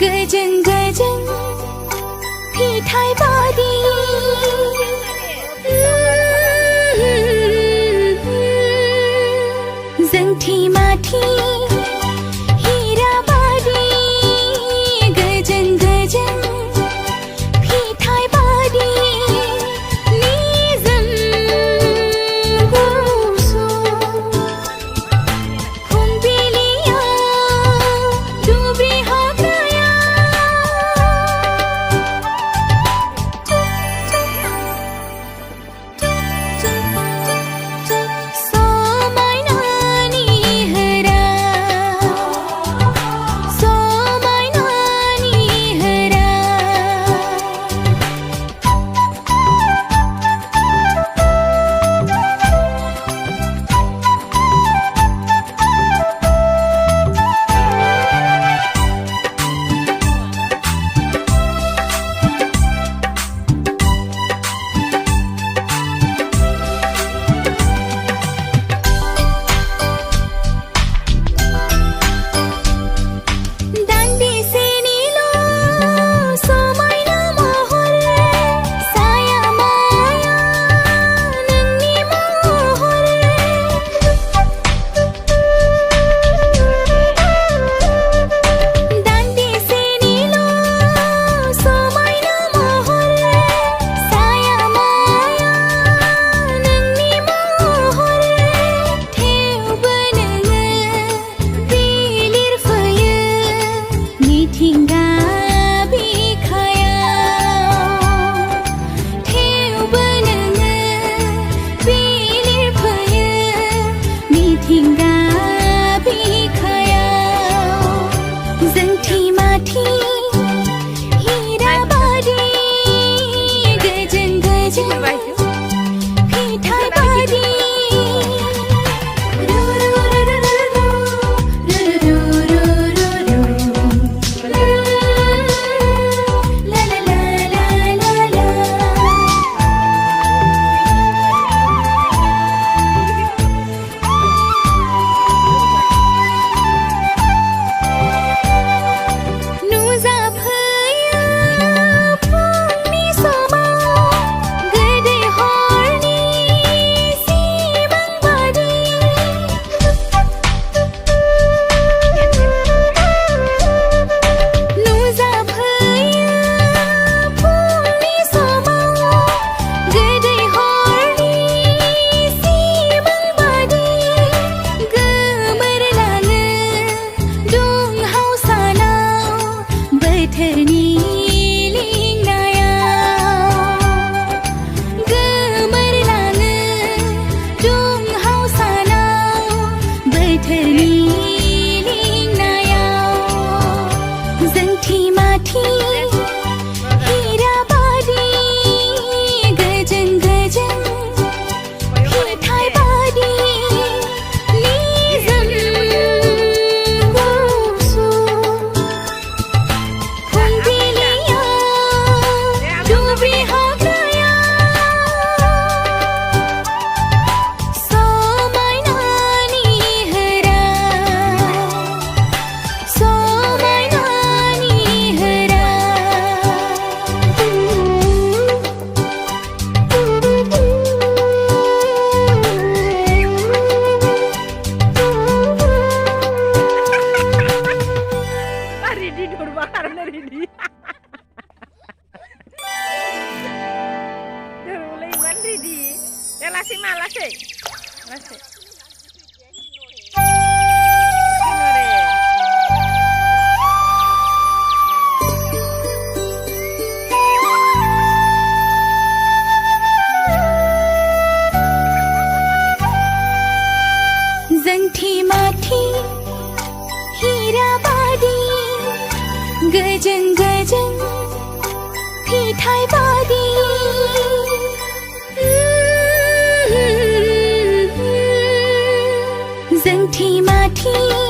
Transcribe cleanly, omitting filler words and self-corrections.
गजंग गजंग फिथाइ बादी जोंथि माथि हीरा बादी गजंग गजंग फिथाइ बादी निजोम गुसु फुंबिलिया दुब्रि हाग्राया सोमाइनानि हरा सोमाइनानि हरा दान्दिसेनिल' समायना महर साया माया नोंनि महर दान्दिसेनिल' समायना महर साया माया नोंनि महर थेवबो नोङो बिलिरफैयो मिथिंगा बिखायाव थेवबो नोङो बिलिरफैयो मिथिंगा बिखायाव जोंथि माथि हीरा बादि गजंग गजंग फिथाइ बादि नुजाफैयो फुंनि समाव गोदै हरनि सिमां बादि नुजाफैयो फुंनि समाव गोदै हरनि सिमां बादि गोमोरलाङो दुंहाव सानाव बोथोरनि लिंनायाव गोमोरलाङो दुंहाव सानाव बोथोरनि लिंनायाव जोंथि माथि हीरा बादि गजंग गजंग फिथाइ बादि निजोम गुसु फुंबिलिया दुब्रि हाग्राया सोमाइनानि हरा सोमाइनानि हरा Ready durba karena ready. Mulai iman ready. Ya lasih malas sih. Lasih. जंग फिथाइ बादी जंथि माथि